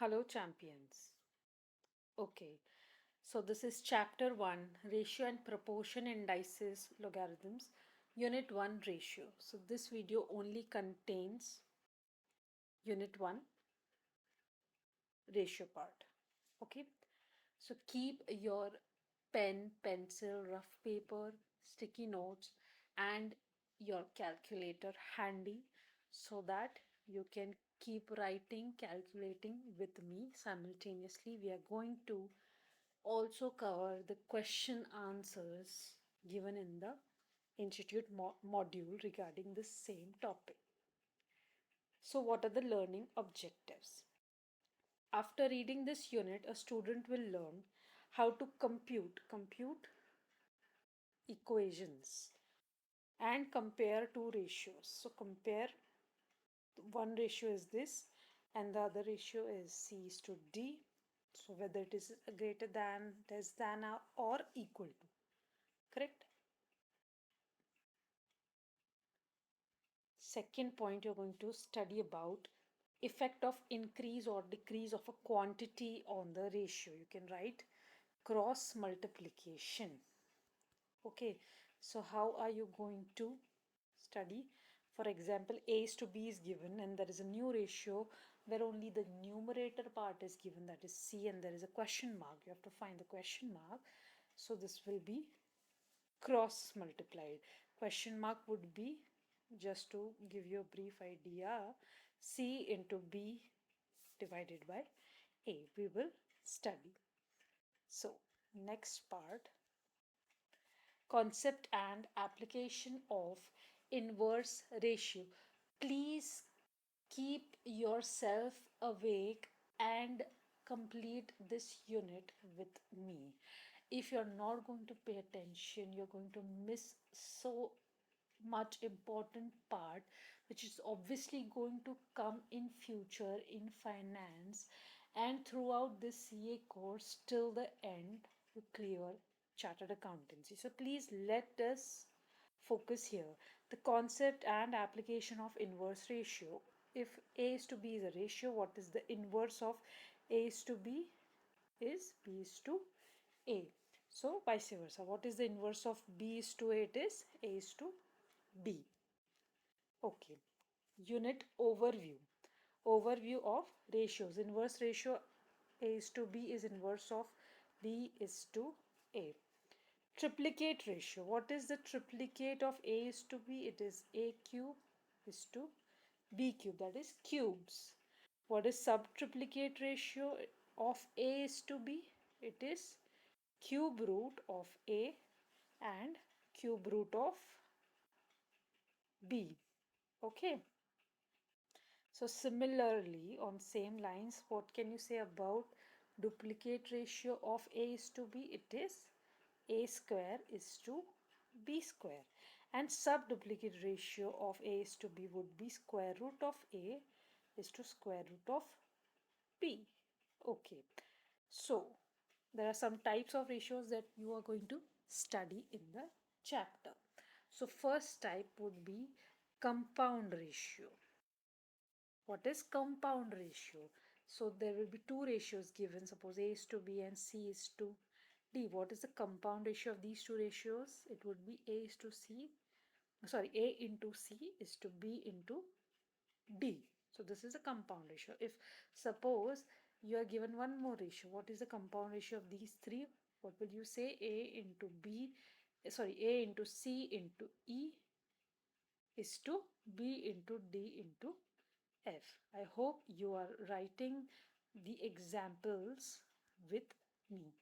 Hello, champions. Okay, so this is chapter 1 Ratio and Proportion Indices Logarithms, Unit 1 Ratio. So, this video only contains Unit 1 ratio part. Okay, so keep your pen, pencil, rough paper, sticky notes, and your calculator handy so that you can keep writing, calculating with me simultaneously. We are going to also cover the question answers given in the institute module regarding the same topic. So, what are the learning objectives? After reading this unit, a student will learn how to compute equations and compare two ratios. So compare, one ratio is this and the other ratio is C is to D. So whether it is greater than, less than, or equal to. Correct? Second point, you're going to study about effect of increase or decrease of a quantity on the ratio. You can write cross multiplication. Okay, so how are you going to study? For example, A is to B is given and there is a new ratio where only the numerator part is given, that is C, and there is a question mark. You have to find the question mark. So this will be cross multiplied. Question mark would be, just to give you a brief idea, C into B divided by A. We will study. So next part, concept and application of inverse ratio. Please keep yourself awake and complete this unit with me. If you're not going to pay attention, you're going to miss so much important part which is obviously going to come in future in finance and throughout this CA course till the end to clear chartered accountancy. So please let us focus here. The concept and application of inverse ratio. If A is to B is a ratio, what is the inverse of A is to B? Is B is to A. So vice versa. What is the inverse of B is to A? It is A is to B. Okay. Unit overview. Overview of ratios. Inverse ratio A is to B is inverse of B is to A. Triplicate ratio. What is the triplicate of A is to B? It is A cube is to B cube, that is cubes. What is subtriplicate ratio of A is to B? It is cube root of A and cube root of B. Okay. So similarly, on same lines, what can you say about duplicate ratio of A is to B? It is A square is to B square. And subduplicate ratio of A is to B would be square root of A is to square root of B. Okay. So there are some types of ratios that you are going to study in the chapter. So first type would be compound ratio. What is compound ratio? So there will be two ratios given, suppose A is to B and C is to D. What is the compound ratio of these two ratios? It would be A is to C, sorry, A into C is to B into D. So this is a compound ratio. If suppose you are given one more ratio, what is the compound ratio of these three? What will you say? A into B, sorry, A into C into E is to B into D into F. I hope you are writing the examples with me.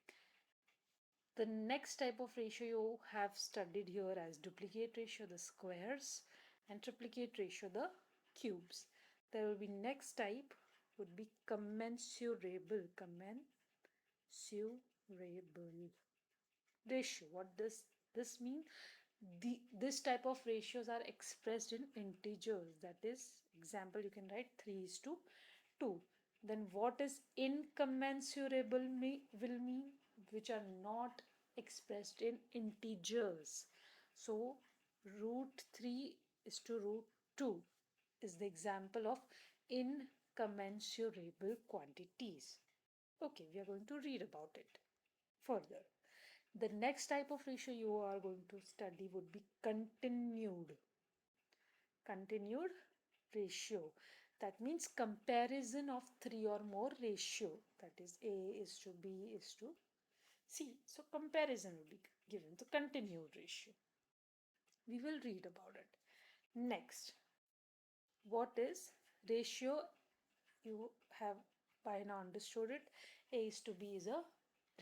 The next type of ratio you have studied here as duplicate ratio, the squares, and triplicate ratio, the cubes. There will be next type would be commensurable ratio. What does this mean? This type of ratios are expressed in integers. That is, example, you can write 3 is to 2. Then what is incommensurable will mean? Which are not expressed in integers. So root 3 is to root 2 is the example of commensurable quantities. Okay, we are going to read about it further. The next type of ratio you are going to study would be continued ratio. That means comparison of three or more ratio, that is A is to B is to C. So comparison will be given, the continued ratio. We will read about it. Next, what is ratio? You have by now understood it. A is to B is a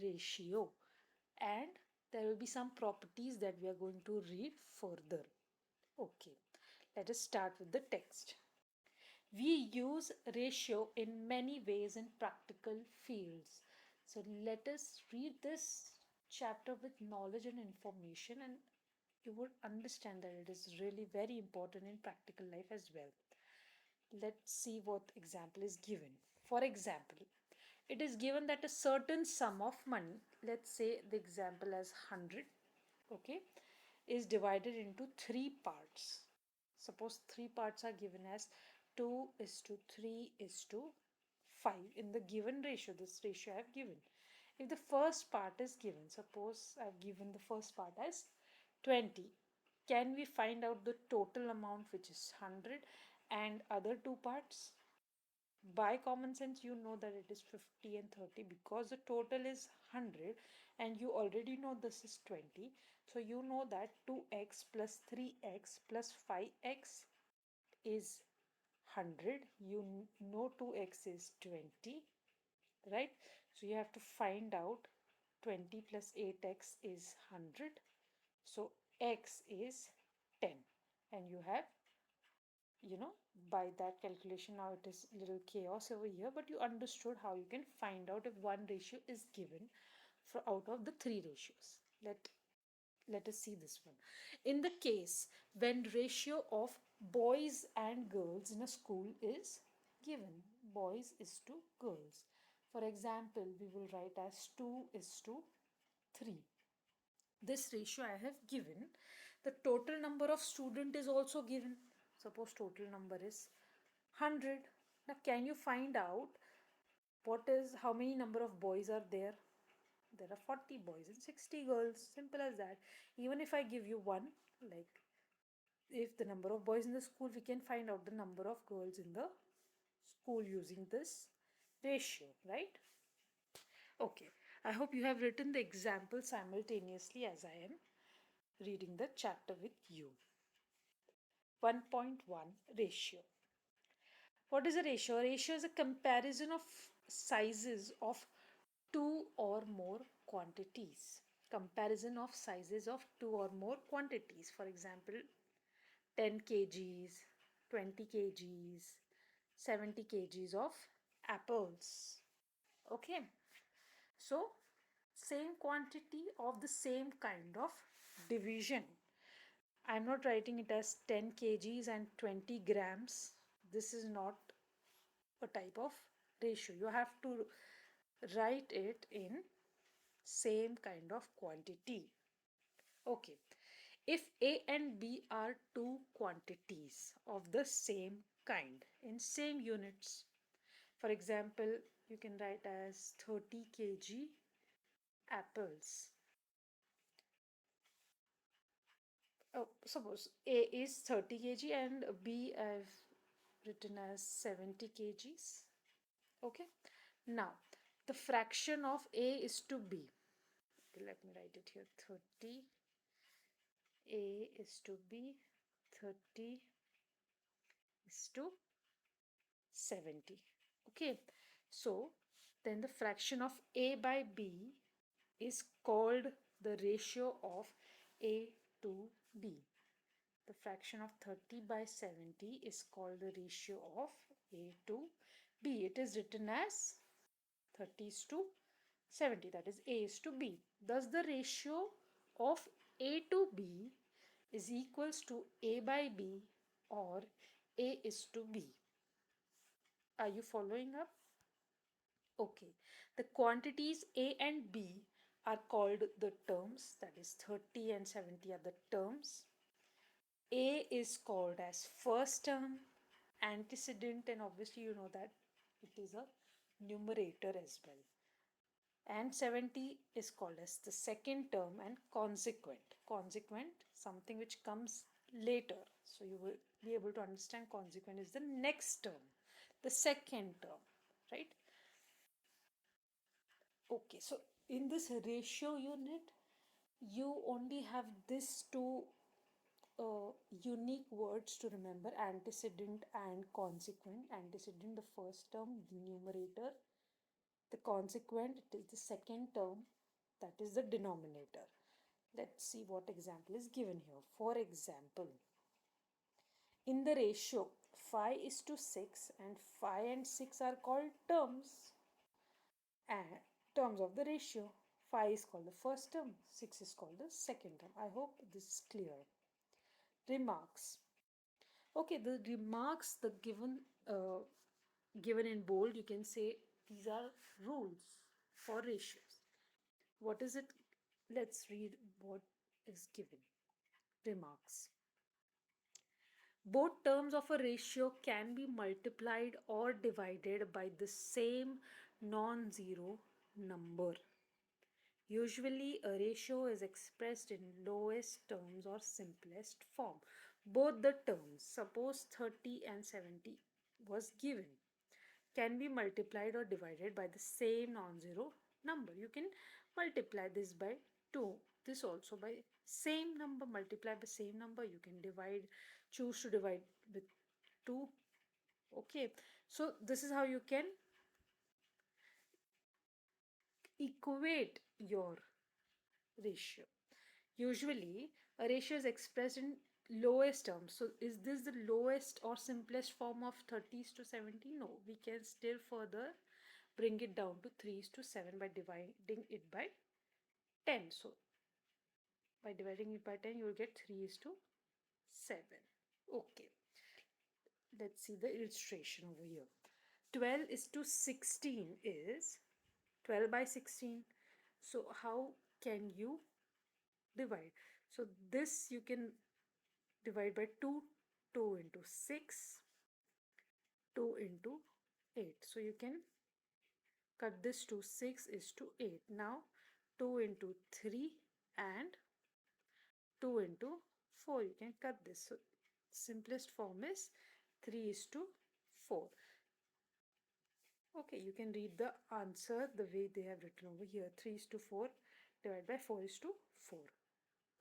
ratio, and there will be some properties that we are going to read further. Okay, let us start with the text. We use ratio in many ways in practical fields. So let us read this chapter with knowledge and information, and you would understand that it is really very important in practical life as well. Let's see what example is given. For example, it is given that a certain sum of money, let's say the example as 100, okay, is divided into three parts. Suppose three parts are given as 2 is to 3 is to 5 in the given ratio, this ratio I have given. If the first part is given, suppose I have given the first part as 20, can we find out the total amount, which is 100, and other two parts? By common sense, you know that it is 50 and 30 because the total is 100 and you already know this is 20. So you know that 2x plus 3x plus 5x is 100. You know 2x is 20, right? So you have to find out 20 plus 8x is 100. So x is 10, and you have, by that calculation, now it is a little chaos over here, but you understood how you can find out if one ratio is given for out of the three ratios. Let us see this one. In the case when ratio of boys and girls in a school is given, boys is to girls, for example, we will write as 2 is to 3. This ratio I have given. The total number of student is also given. Suppose total number is 100. Now can you find out how many number of boys are there? There are 40 boys and 60 girls. Simple as that. Even if I give you one, like if the number of boys in the school, we can find out the number of girls in the school using this ratio, right? Okay, I hope you have written the example simultaneously as I am reading the chapter with you. 1.1 ratio. What is a ratio? A ratio is a comparison of sizes of two or more quantities. Comparison of sizes of two or more quantities. For example, 10 kgs, 20 kgs, 70 kgs of apples. Okay, so same quantity of the same kind of division. I'm not writing it as 10 kgs and 20 grams. This is not a type of ratio. You have to write it in same kind of quantity. Okay. If A and B are two quantities of the same kind in same units, for example, you can write as 30 kg apples. Oh, suppose A is 30 kg and B I've written as 70 kgs. Okay. Now, the fraction of A is to B. Okay, let me write it here. 30 A is to B, 30 is to 70. Okay, so then the fraction of A by B is called the ratio of A to B. The fraction of 30 by 70 is called the ratio of A to B. It is written as 30 is to 70, that is A is to B. Thus the ratio of A to B is equals to A by B or A is to B. Are you following up? Okay. The quantities A and B are called the terms, that is 30 and 70 are the terms. A is called as first term, antecedent, and obviously you know that It is a numerator as well. And 70 is called as the second term and consequent. Consequent, something which comes later. So you will be able to understand consequent is the next term, the second term, right? Okay, so in this ratio unit, you only have these two unique words to remember: antecedent and consequent. Antecedent, the first term, the numerator; the consequent, it is the second term, that is the denominator. Let's see what example is given here. For example, in the ratio 5 is to 6, and 5 and 6 are called terms, and terms of the ratio. 5 is called the first term, 6 is called the second term. I hope this is clear. Remarks. Okay, the remarks, the given in bold, you can say these are rules for ratios. What is it? Let's read what is given. Remarks. Both terms of a ratio can be multiplied or divided by the same non-zero number. Usually, a ratio is expressed in lowest terms or simplest form. Both the terms, suppose 30 and 70 was given, can be multiplied or divided by the same non-zero number. You can multiply this by 2, this also by same number, multiply by same number. You can choose to divide with 2. Okay, so this is how you can equate your ratio. Usually, a ratio is expressed in lowest terms. So, is this the lowest or simplest form of 30s to 70? No, we can still further bring it down to 3s to 7 by dividing it by 10. So, by dividing it by 10, you will get 3 to 7. Okay, let's see the illustration over here. 12 is to 16 is 12 by 16. So, how can you divide? So, this you can divide by 2, 2 into 6, 2 into 8. So, you can cut this to 6 is to 8. Now, 2 into 3 and 2 into 4. You can cut this. So, simplest form is 3 is to 4. Okay, you can read the answer the way they have written over here. 3 is to 4 divided by 4 is to 4.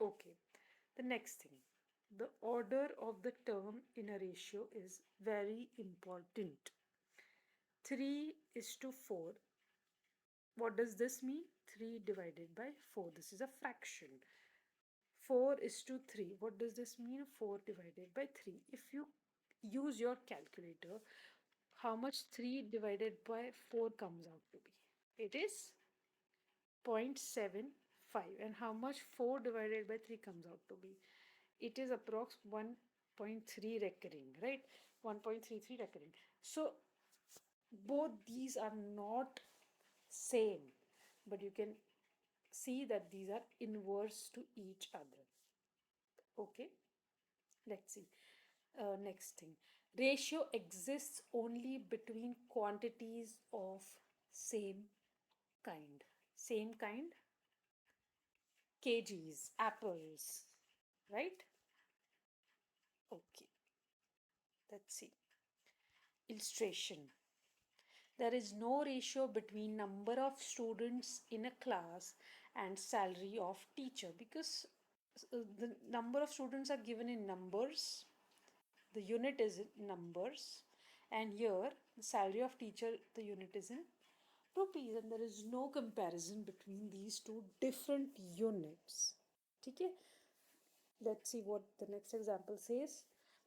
Okay, the next thing. The order of the term in a ratio is very important. 3 is to 4. What does this mean? 3 divided by 4. This is a fraction. 4 is to 3. What does this mean? 4 divided by 3. If you use your calculator, how much 3 divided by 4 comes out to be? It is 0.75. And how much 4 divided by 3 comes out to be? It is approx 1.3 recurring, right? 1.33 recurring. So both these are not same, but you can see that these are inverse to each other. Okay, let's see. Next thing, ratio exists only between quantities of same kind. Same kind, kgs, apples, right? Okay, let's see. Illustration. There is no ratio between number of students in a class and salary of teacher, because the number of students are given in numbers, the unit is in numbers, and here the salary of teacher, the unit is in rupees, and there is no comparison between these two different units. Okay, let's see what the next example says.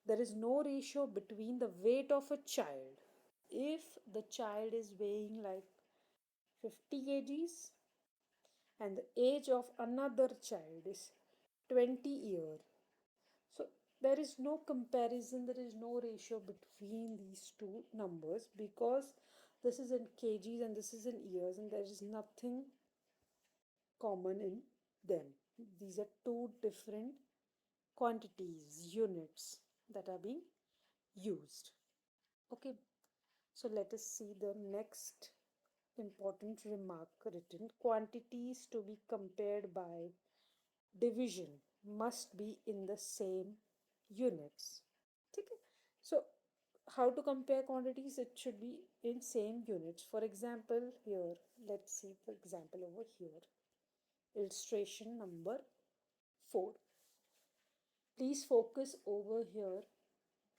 There is no ratio between the weight of a child. If the child is weighing like 50 kgs and the age of another child is 20 years, so there is no comparison, there is no ratio between these two numbers, because this is in kgs and this is in years, and there is nothing common in them. These are two different quantities, units that are being used. Okay, So let us see the next important remark written. Quantities to be compared by division must be in the same units. Okay. So how to compare quantities? It should be in same units. For example, here, let's see the example over here. Illustration number 4. Please focus over here.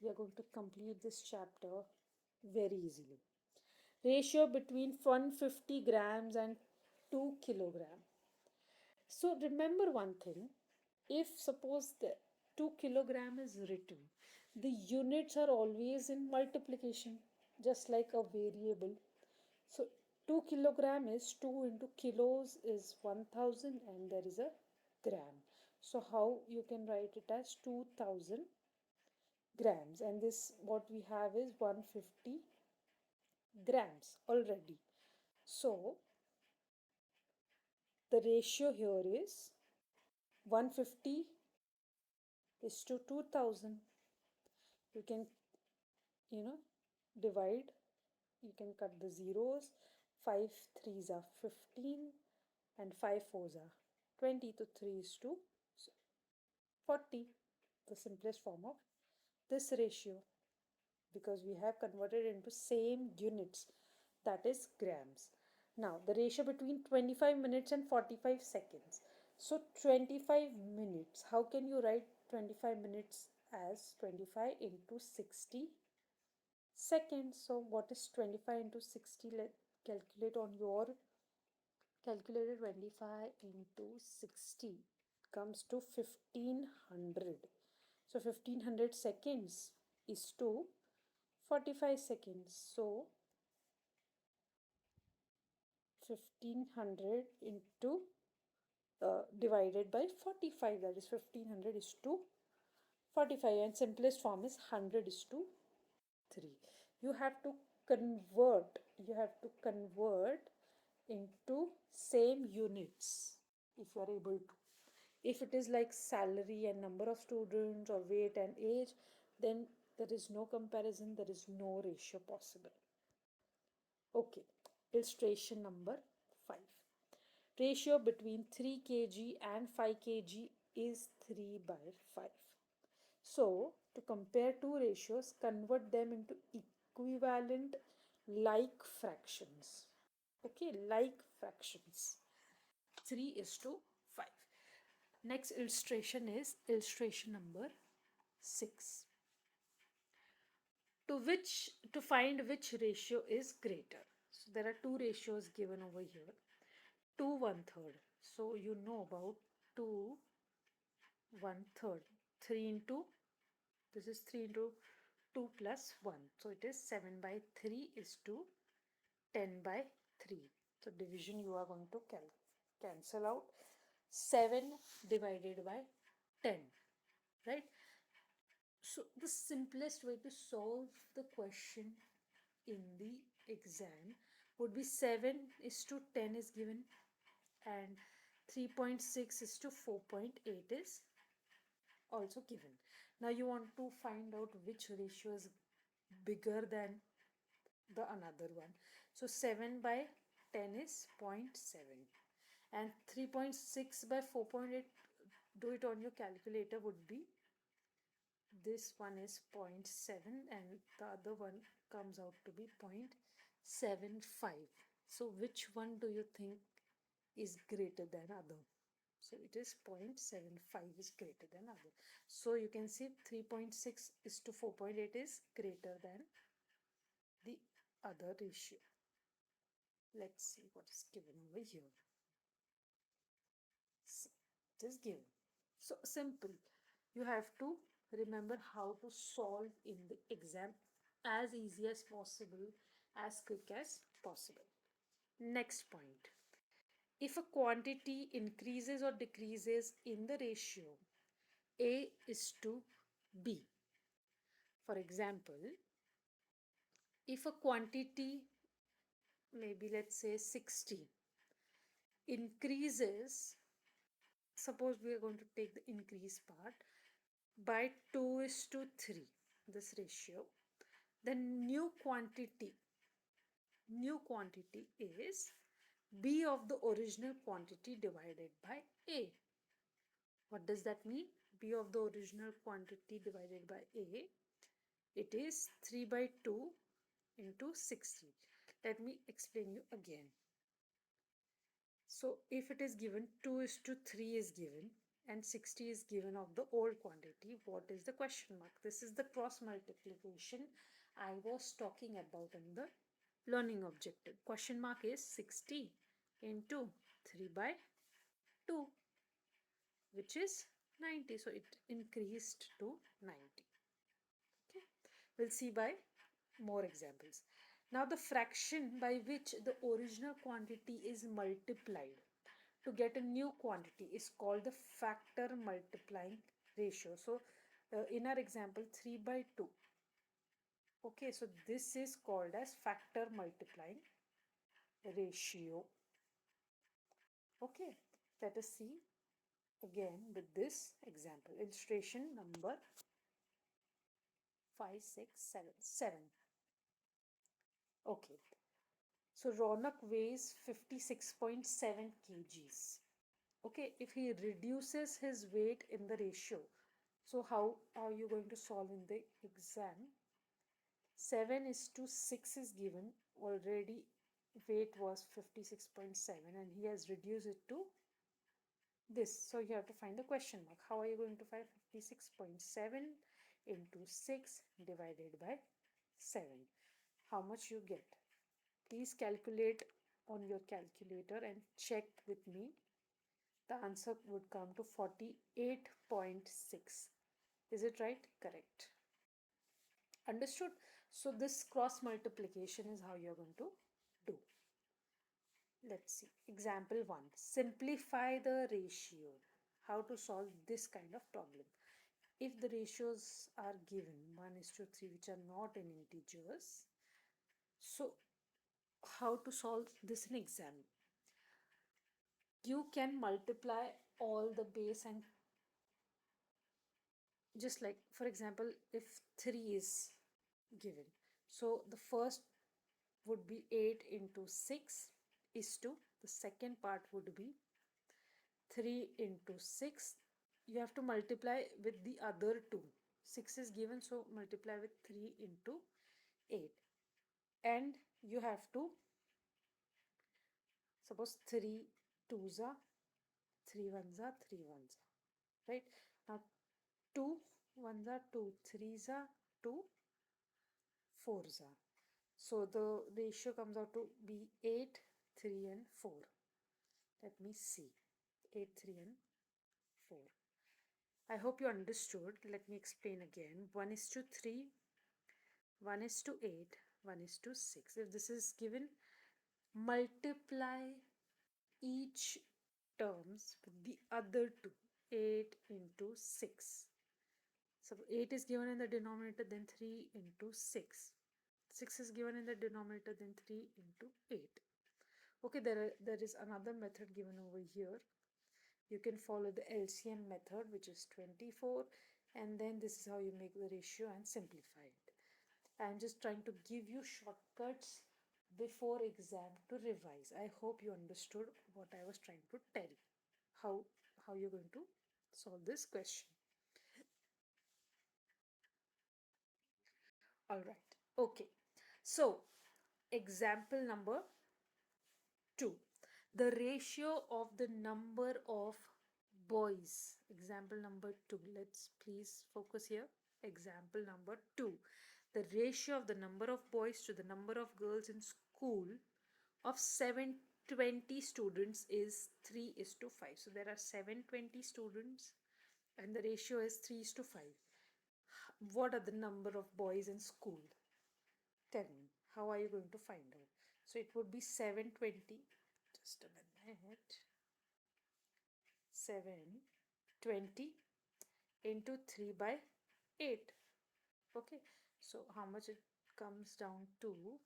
We are going to complete this chapter very easily. Ratio between 150 grams and 2 kilogram. So remember one thing, if suppose the 2 kilogram is written, the units are always in multiplication, just like a variable. So 2 kilogram is 2 into kilos is 1000 and there is a gram. So how you can write it as 2000 grams, and this what we have is 150 grams already. So the ratio here is 150 is to 2000. You can, divide, you can cut the zeros. 5 threes are 15 and 5 fours are 20, to 3 is to 40, the simplest form of this ratio, because we have converted into same units, that is grams. Now the ratio between 25 minutes and 45 seconds. So 25 minutes, how can you write 25 minutes as 25 into 60 seconds? So what is 25 into 60? Let calculate on your calculator. 25 into 60 comes to 1500. So 1500 seconds is to 45 seconds. So 1500 into divided by 45, that is 1500 is to 45, and simplest form is 100 is to 3. You have to convert into same units if you are able to. If it is like salary and number of students or weight and age, then there is no comparison, there is no ratio possible. Okay, illustration number 5. Ratio between 3 kg and 5 kg is 3 by 5. So, to compare two ratios, convert them into equivalent like fractions. Okay, like fractions. 3 is to 5. Next illustration is illustration number 6. To find which ratio is greater. So there are two ratios given over here. 2 1/3. So you know about 2 1/3. 3 into, this is 3 into 2 plus 1. So it is 7 by 3 is to 10 by 3. So division you are going to cancel out. 7 divided by 10, right? So the simplest way to solve the question in the exam would be 7 is to 10 is given, and 3.6 is to 4.8 is also given. Now you want to find out which ratio is bigger than the another one. So 7 by 10 is 0.7 and 3.6 by 4.8, do it on your calculator, would be, this one is 0.7 and the other one comes out to be 0.75. So which one do you think is greater than other? So it is 0.75 is greater than other. So you can see 3.6 is to 4.8 is greater than the other ratio. Let's see what is given over here. So it is given. So simple. You have to remember how to solve in the exam as easy as possible, as quick as possible. Next point. If a quantity increases or decreases in the ratio A is to B. For example, if a quantity, maybe let's say 60, increases, suppose we are going to take the increase part, by 2 is to 3, this ratio, the new quantity new quantity is B of the original quantity divided by A. What does that mean? B of the original quantity divided by A. It is 3 by 2 into 60. Let me explain you again. So if it is given 2 is to 3 is given and 60 is given of the old quantity, what is the question mark? This is the cross multiplication I was talking about in the learning objective. Question mark is 60 into 3 by 2, which is 90. So it increased to 90. Okay. We'll see by more examples. Now the fraction by which the original quantity is multiplied to get a new quantity is called the factor multiplying ratio. So in our example 3 by 2. Okay, so this is called as factor multiplying ratio. Okay, let us see again with this example. Illustration number 5, 6, 7, 7. Okay, so Ronak weighs 56.7 kgs. Okay, if he reduces his weight in the ratio, so how are you going to solve in the exam? 7 is to 6 is given. Already weight was 56.7 and he has reduced it to this. So you have to find the question mark. How are you going to find 56.7 into 6 divided by 7? How much you get? Please calculate on your calculator and check with me. The answer would come to 48.6. Is it right? Correct. Understood? So this cross multiplication is how you're going to do. Let's see. Example 1. Simplify the ratio. How to solve this kind of problem. If the ratios are given 1 is to 3, which are not in integers, so how to solve this in exam? You can multiply all the base and just like for example if 3 is given, so the first would be 8 into 6 is to the second part would be 3 into 6. You have to multiply with the other two. 6 is given, so multiply with 3 into 8 and you have to suppose 3 twos are 3 ones are 3 ones are, right? Now 2 ones are 2, 3s are 2, 4s are. So the ratio comes out to be 8, 3 and 4. Let me see. 8, 3 and 4. I hope you understood. Let me explain again. 1 is to 3, 1 is to 8, 1 is to 6. If this is given, multiply each terms with the other two. 8 into 6. So 8 is given in the denominator, then 3 into 6. 6 is given in the denominator, then 3 into 8. Okay, there is another method given over here. You can follow the LCM method, which is 24, and then this is how you make the ratio and simplify it. I am just trying to give you shortcuts before exam to revise. I hope you understood what I was trying to tell. How you're going to solve this question. All right. Okay. So, example number 2. The ratio of the number of boys. Example number 2. Let's please focus here. Example number 2. The ratio of the number of boys to the number of girls in school of 720 students is 3 is to 5. So there are 720 students and the ratio is 3 is to 5. What are the number of boys in school? Tell me, how are you going to find out? So it would be 720. Just a minute. 720 into 3 by 8. Okay, so how much it comes down to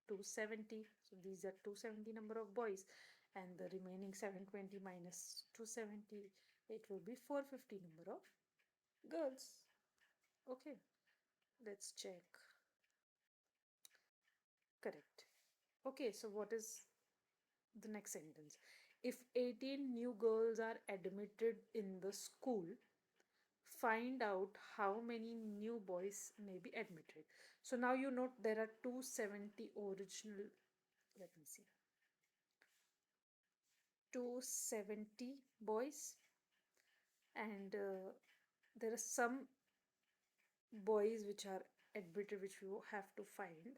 270. So these are 270 number of boys and the remaining 720 minus 270, it will be 450 number of girls. Okay, let's check. Correct. Okay, so what is the next sentence? If 18 new girls are admitted in the school, find out how many new boys may be admitted. So now you note there are 270 original, let me see, 270 boys, and there are some boys which are admitted which you have to find.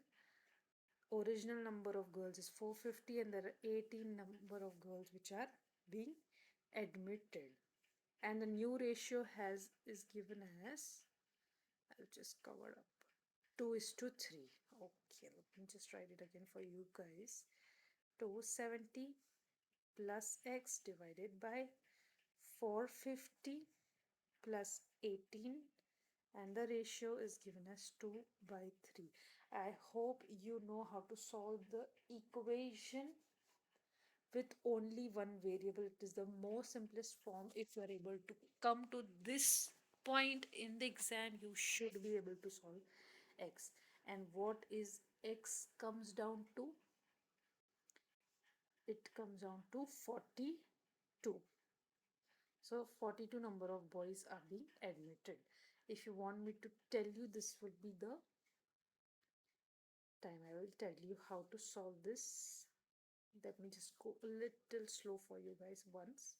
Original number of girls is 450 and there are 18 number of girls which are being admitted, and the new ratio has is given as, I'll just cover up, 2 is to 3. Okay, let me just write it again for you guys. 270 plus x divided by 450 plus 18, and the ratio is given as 2 by 3. I hope you know how to solve the equation with only one variable. It is the most simplest form. If you are able to come to this point in the exam, you should be able to solve x. And what is x comes down to? It comes down to 42. So 42 number of boys are being admitted. If you want me to tell you, this will be the time I will tell you how to solve this. Let me just go a little slow for you guys once.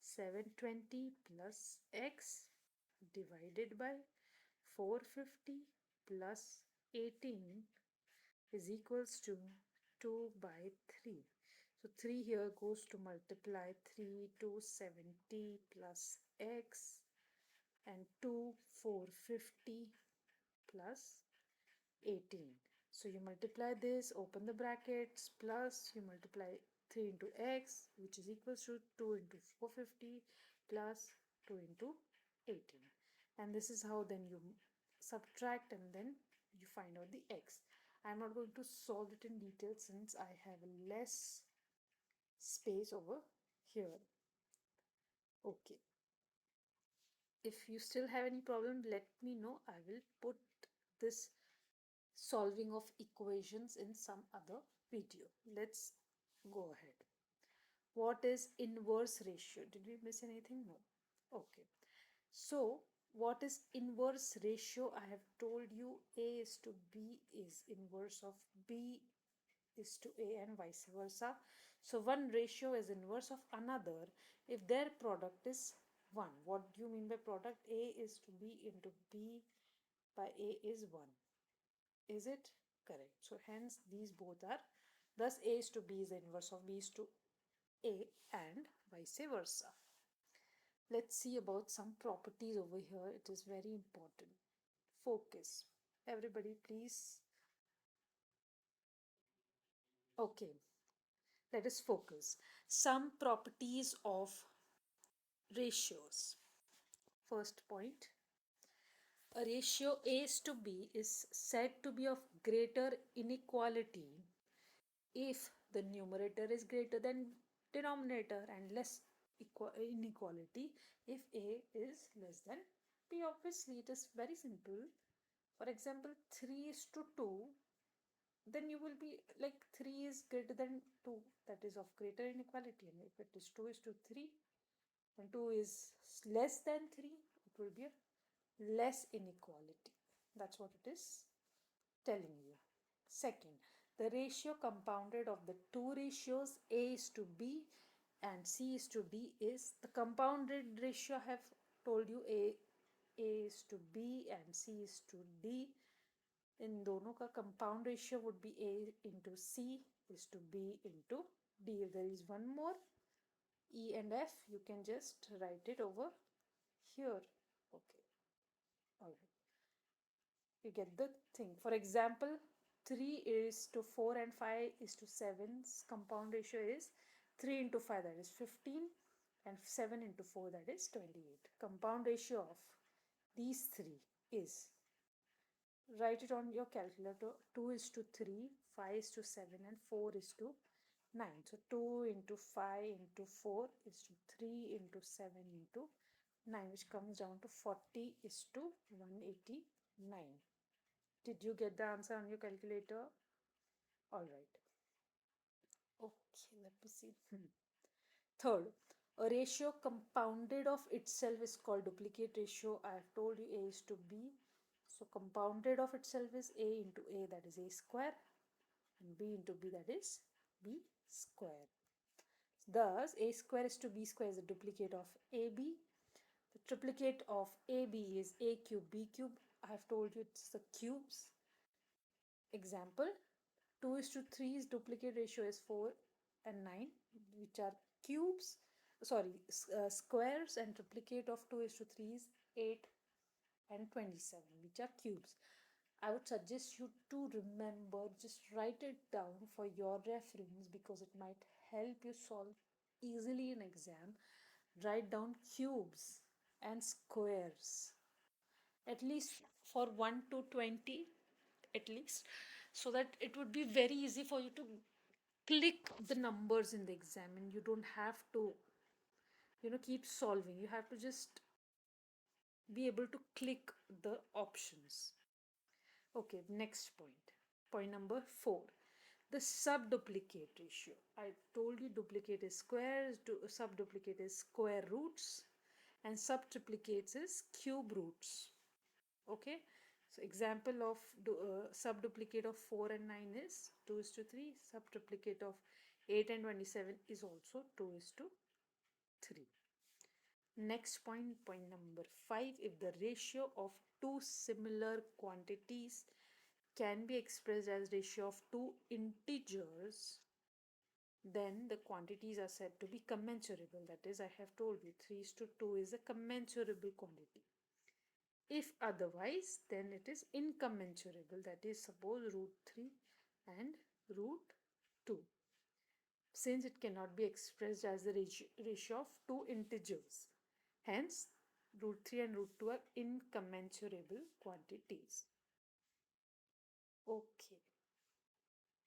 720 plus x divided by 450 plus 18 is equals to 2 by 3. So 3 here goes to multiply 3 to 70 plus x and 2 450 plus 18. So you multiply this, open the brackets, plus you multiply 3 into x, which is equals to 2 into 450 plus 2 into 18. And this is how then you subtract and then you find out the x. I'm not going to solve it in detail since I have less space over here. Okay. If you still have any problem, let me know. I will put this solving of equations in some other video. Let's go ahead. What is inverse ratio? Did we miss anything? No. Okay. So what is inverse ratio? I have told you A is to B is inverse of B is to A and vice versa. So one ratio is inverse of another if their product is 1. What do you mean by product? A is to B into B by A is 1. Is it correct? So hence these both are, thus A is to B is the inverse of B is to A and vice versa. Let's see about some properties over here. It is very important. Focus. Everybody please. Okay, let us focus. Some properties of ratios. First point, a ratio A is to B is said to be of greater inequality if the numerator is greater than denominator and less inequality if A is less than B. Obviously, it is very simple. For example, 3 is to 2, then you will be like 3 is greater than 2, that is of greater inequality. And if it is 2 is to 3, then 2 is less than 3, it will be a less inequality. That's what it is telling you. Second, the ratio compounded of the two ratios A is to B and C is to D is the compounded ratio. I have told you A is to B and C is to D. In दोनों का compound ratio would be A into C is to B into D. If there is one more, E and F, you can just write it over here. Okay, all right. You get the thing. For example, 3 is to 4 and 5 is to 7's compound ratio is 3 into 5, that is 15, and 7 into 4, that is 28. Compound ratio of these three is, write it on your calculator, 2 is to 3, 5 is to 7 and 4 is to 9. So 2 into 5 into 4 is to 3 into 7 into 9, which comes down to 40 is to 189. Did you get the answer on your calculator? All right. Okay, let me see. Third, a ratio compounded of itself is called duplicate ratio. I have told you A is to B. So compounded of itself is A into A, that is A square, and B into B, that is B square. Thus, A square is to B square is a duplicate of AB. The triplicate of AB is A cube, B cube. I have told you it's the cubes. Example, 2 is to 3's duplicate ratio is 4 and 9, which are cubes, sorry, squares, and triplicate of 2 is to 3 is 8 and 27, which are cubes. I would suggest you to remember, just write it down for your reference because it might help you solve easily in exam. Write down cubes and squares at least for 1 to 20 at least, so that it would be very easy for you to click the numbers in the exam, and you don't have to keep solving. You have to just be able to click the options. Okay, next point. Point number 4. The subduplicate ratio. I told you duplicate is squares, subduplicate is square roots, and subtriplicates is cube roots. Okay, so example of subduplicate of 4 and 9 is 2 is to 3. Subtriplicate of 8 and 27 is also 2 is to 3. Next point, point number 5. If the ratio of two similar quantities can be expressed as ratio of two integers, then the quantities are said to be commensurable. That is, I have told you 3 is to 2 is a commensurable quantity. If otherwise, then it is incommensurable. That is, suppose root 3 and root 2. Since it cannot be expressed as the ratio of two integers. Hence, root 3 and root 2 are incommensurable quantities. Okay.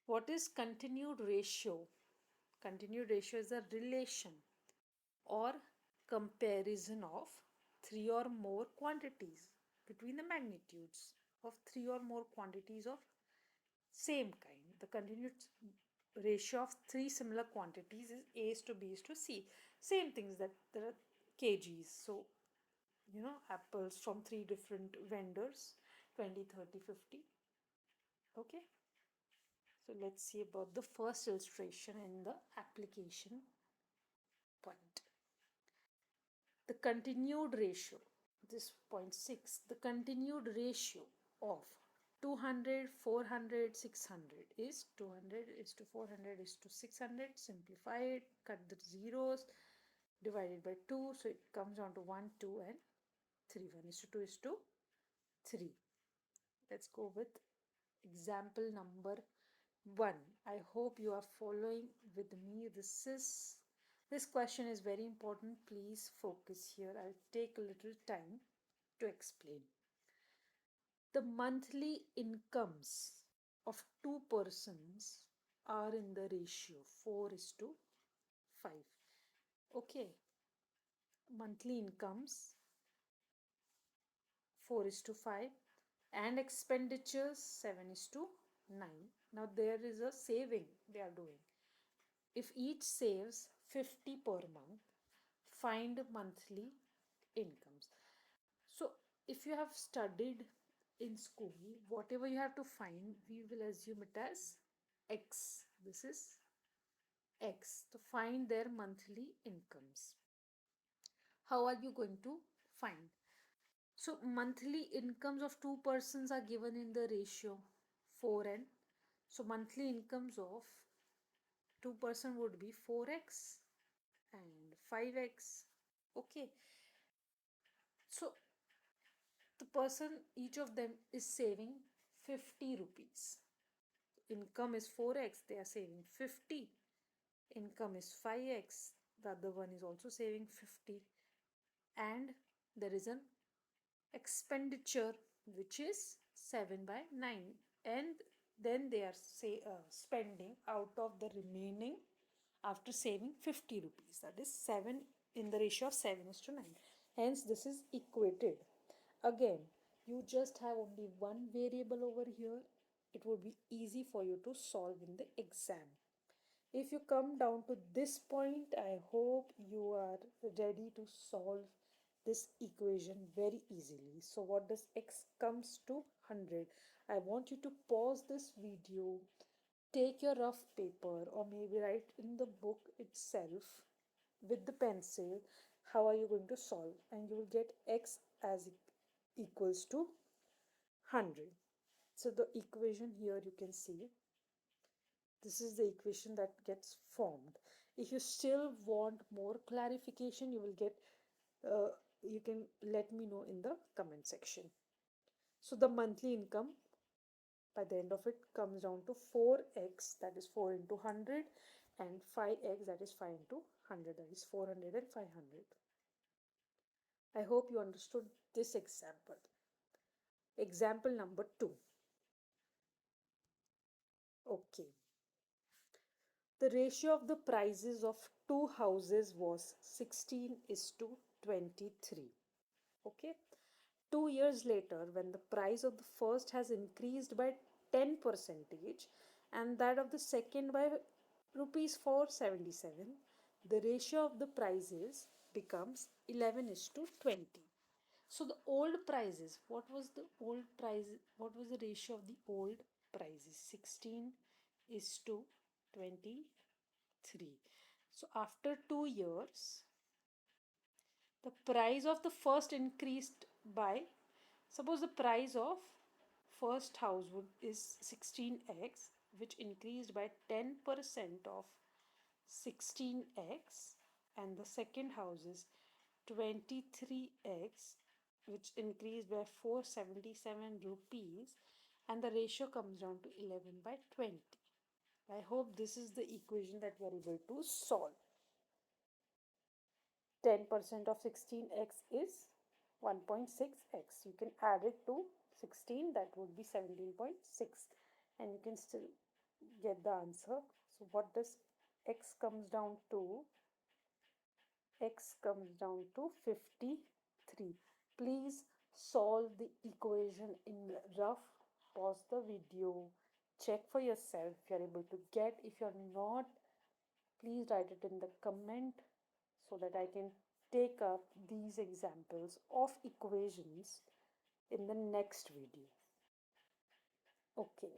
What is continued ratio? Continued ratio is a relation or comparison of three or more quantities between the magnitudes of three or more quantities of same kind. The continued ratio of three similar quantities is A is to B is to C. Same things, that there are kgs. So, apples from three different vendors, 20, 30, 50. Okay. So let's see about the first illustration in the application point. The continued ratio, this point 6, the continued ratio of 200, 400, 600 is 200 is to 400 is to 600. Simplify it, cut the zeros, divided by 2, so it comes down to 1, 2 and 3. 1 is to 2 is to 3. Let's go with example number 1. I hope you are following with me. This question is very important. Please focus here. I'll take a little time to explain. The monthly incomes of two persons are in the ratio 4 is to 5. Okay. Monthly incomes 4 is to 5 and expenditures 7 is to 9. Now there is a saving they are doing. If each saves 50 per month, find monthly incomes. So if you have studied in school, whatever you have to find, we will assume it as X. This is X to find their monthly incomes. How are you going to find? So monthly incomes of two persons are given in the ratio 4n. So monthly incomes of two person would be 4x and 5x. Okay. So the person, each of them is saving 50 rupees. Income is 4x, they are saving 50. Income is 5x, the other one is also saving 50. And there is an expenditure which is 7 by 9. And then they are spending out of the remaining after saving 50 rupees. That is 7 in the ratio of 7 is to 9. Hence, this is equated. Again, you just have only one variable over here. It would be easy for you to solve in the exam. If you come down to this point, I hope you are ready to solve this equation very easily. So what does x comes to 100? I want you to pause this video, take your rough paper or maybe write in the book itself with the pencil how are you going to solve, and you will get x as equals to 100. So the equation here you can see, this is the equation that gets formed. If you still want more clarification, you will get you can let me know in the comment section. So the monthly income by the end of it comes down to 4x, that is 4 into 100, and 5x, that is 5 into 100, that is 400 and 500. I hope you understood this example. Example number 2. Okay. The ratio of the prices of two houses was 16 is to 23. Okay. 2 years later, when the price of the first has increased by 10 percentage and that of the second by rupees 477, the ratio of the prices becomes 11 is to 20. So the old prices, what was the old price? What was the ratio of the old prices? 16 is to 23. So after 2 years, the price of the first increased by, suppose the price of first house is 16x, which increased by 10% of 16x, and the second house is 23x, which increased by 477 rupees, and the ratio comes down to 11 by 20. I hope this is the equation that we are able to solve. 10% of 16x is 1.6x. You can add it to 16, that would be 17.6, and you can still get the answer. So what does x comes down to? X comes down to 53. Please solve the equation in rough. Pause the video, check for yourself if you're able to get. If you're not, please write it in the comment so that I can take up these examples of equations in the next video. Okay,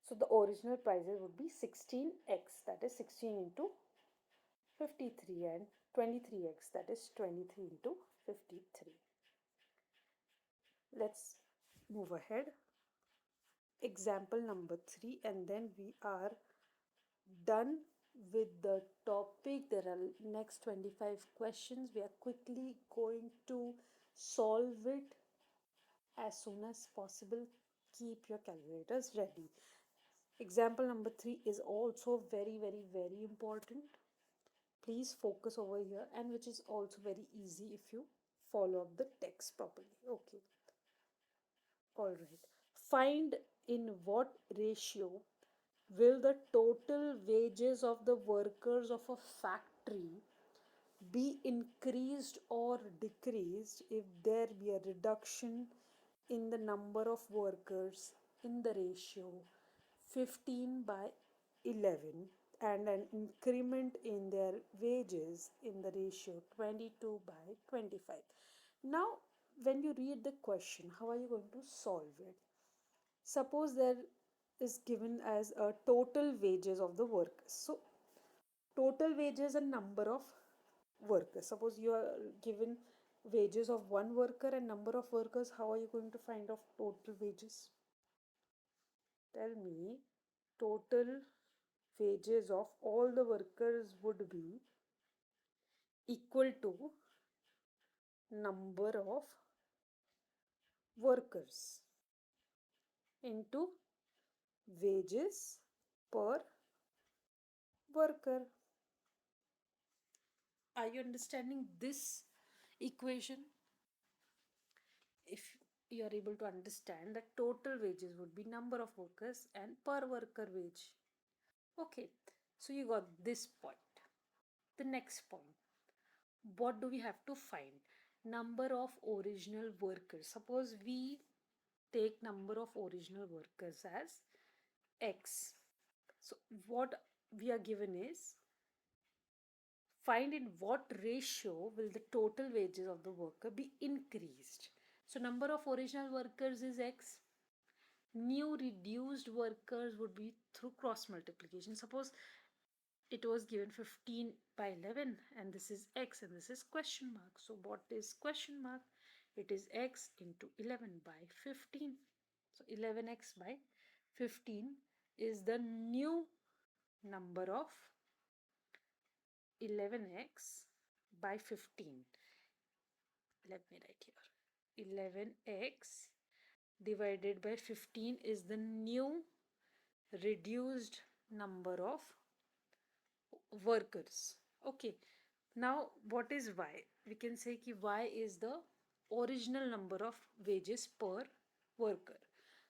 so the original prices would be 16x, that is 16 into 53, and 23x, that is 23 into 53. Let's move ahead. Example number 3, and then we are done with the topic. There are next 25 questions. We are quickly going to solve it as soon as possible. Keep your calculators ready. Example number 3 is also very important. Please focus over here, and which is also very easy if you follow up the text properly. Okay. All right. Find in what ratio will the total wages of the workers of a factory be increased or decreased if there be a reduction in the number of workers in the ratio 15 by 11 and an increment in their wages in the ratio 22 by 25. Now, when you read the question, how are you going to solve it? Suppose there is given as a total wages of the workers. So total wages and number of workers. Suppose you are given wages of one worker and number of workers. How are you going to find out total wages? Tell me. Total wages of all the workers would be equal to number of workers into wages per worker. Are you understanding this equation? If you are able to understand that total wages would be number of workers and per worker wage. Okay, so you got this point. The next point, what do we have to find? Number of original workers. Suppose we take number of original workers as x. So what we are given is find in what ratio will the total wages of the worker be increased. So number of original workers is X. New reduced workers would be through cross multiplication. Suppose it was given 15 by 11 and this is X and this is question mark. So what is question mark? It is X into 11 by 15. So 11X by 15 is the new number of 11X by 15. Let me write here. 11X divided by 15 is the new reduced number of workers. Okay. Now what is Y? We can say that Y is the original number of wages per worker.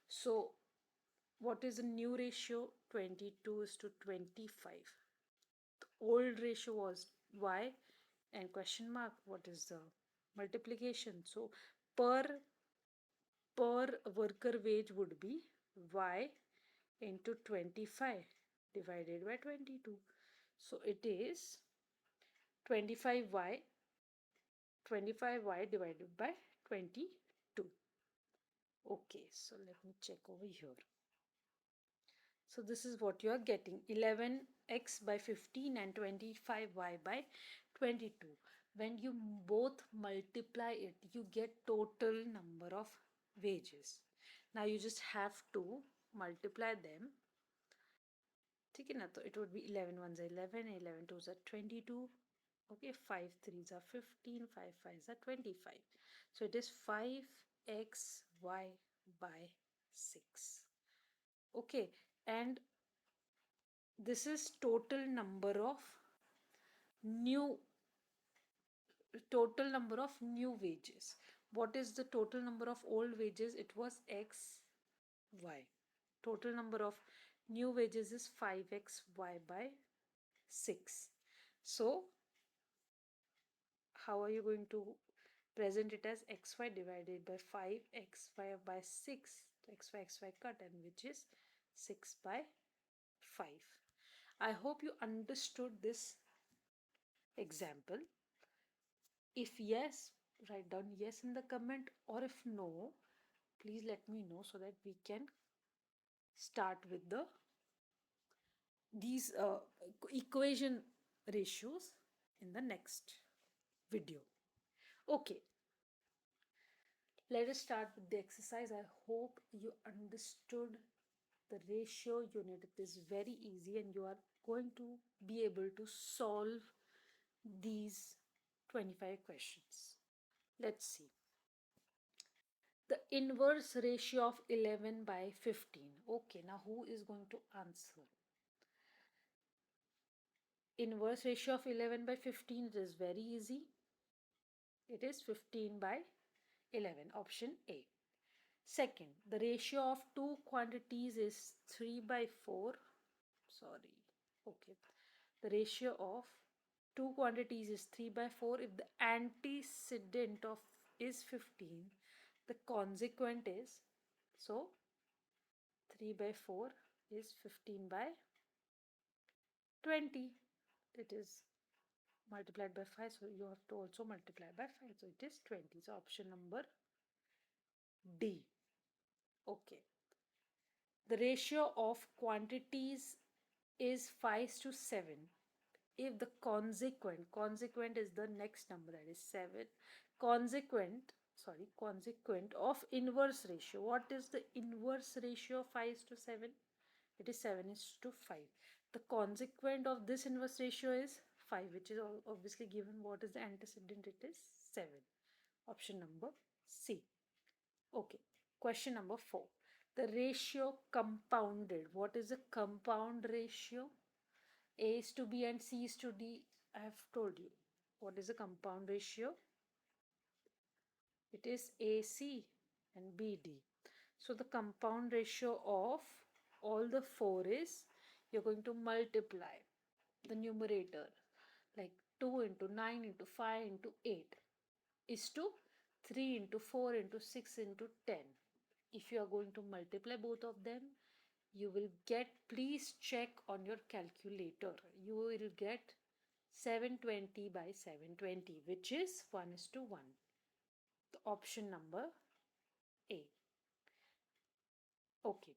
So what is the new ratio? 22 is to 25. The old ratio was Y and question mark. What is the multiplication? So per worker wage would be Y into 25 divided by 22. So it is 25y divided by 22. Okay, so let me check over here. So this is what you are getting, 11x by 15 and 25y by 22. When you both multiply it, you get total number of wages. Now you just have to multiply them. ठीक है ना, तो it would be 11 ones are 11, 11 twos are 22. Okay, 5 threes are 15, 5 fives are 25. So it is 5xy by 6. Okay, and this is total number of new wages. What is the total number of old wages? It was xy. Total number of new wages is 5xy by 6. So how are you going to present it as xy divided by 5xy by 6? xy cut, and which is 6 by 5. I hope you understood this example. If yes, write down yes in the comment, or if no, please let me know so that we can start with these equation ratios in the next video. Okay, let us start with the exercise. I hope you understood the ratio unit. It is very easy and you are going to be able to solve these 25 questions. Let's see. The inverse ratio of 11 by 15. Okay, now who is going to answer? Inverse ratio of 11 by 15, it is very easy. It is 15 by 11, option A. Second, the ratio of two quantities is 3 by 4. Sorry. Okay. The ratio of two quantities is 3 by 4. If the antecedent of is 15, the consequent is, so 3 by 4 is 15 by 20. It is multiplied by 5, so you have to also multiply by 5, so it is 20. So option number D. Okay. The ratio of quantities is 5 to 7. If the consequent is the next number, that is 7, consequent of inverse ratio. What is the inverse ratio of 5 to 7? It is 7 is to 5. The consequent of this inverse ratio is 5, which is obviously given. What is the antecedent? It is 7. Option number C. Okay, question number 4. The ratio compounded. What is the compound ratio? A is to B and C is to D. I have told you. What is the compound ratio? It is AC and BD. So the compound ratio of all the 4 is, you're going to multiply the numerator, like 2 into 9 into 5 into 8 is to 3 into 4 into 6 into 10. If you are going to multiply both of them, you will get, please check on your calculator, you will get 720 by 720, which is 1 is to 1. The option number A. Okay.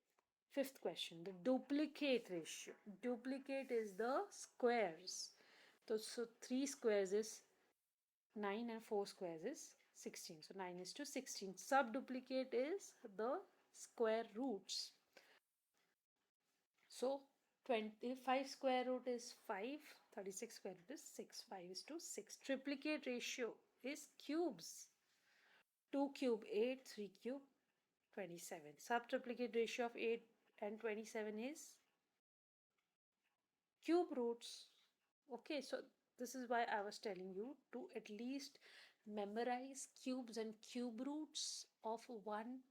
Fifth question, the duplicate ratio. Duplicate is the squares. So 3 squares is 9 and 4 squares is 16. So 9 is to 16. Subduplicate is the square roots. So 25 square root is 5, 36 square root is 6, 5 is to 6. Triplicate ratio is cubes. 2 cube 8, 3 cube 27. Subtriplicate ratio of 8 and 27 is cube roots. Okay, so this is why I was telling you to at least memorize cubes and cube roots of 1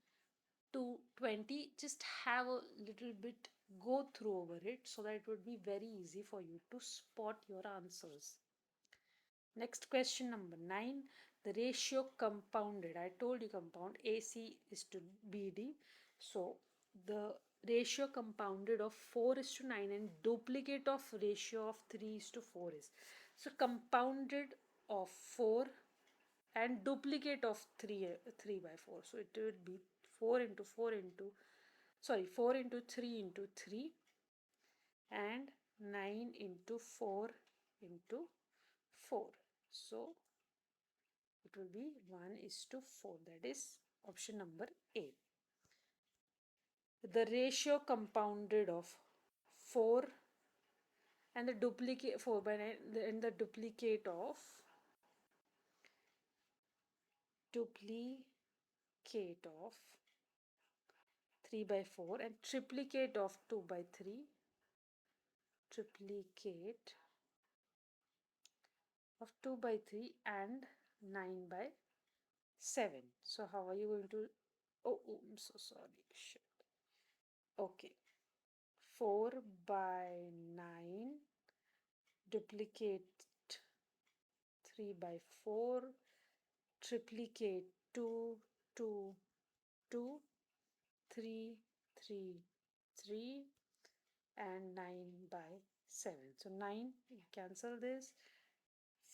to 20. Just have a little bit go through over it so that it would be very easy for you to spot your answers. Next question number 9, the ratio compounded. I told you compound AC is to BD. So the ratio compounded of 4 is to 9 and duplicate of ratio of 3 is to 4 is. So compounded of 4 and duplicate of 3 by 4. So it would be 4 into 4 into, sorry, 4 into 3 into 3 and 9 into 4 into 4. So it will be 1 is to 4. That is option number A. The ratio compounded of 4 and the duplicate 4 by 9 and the duplicate of 3 by 4 and triplicate of 2 by 3, triplicate of 2 by 3 and 9 by 7. So how are you going to, oh I'm so sorry, shit. Okay, 4 by 9, duplicate 3 by 4, triplicate 2, 2, 2, 3, 3, 3 and 9 by 7. So 9, you cancel this,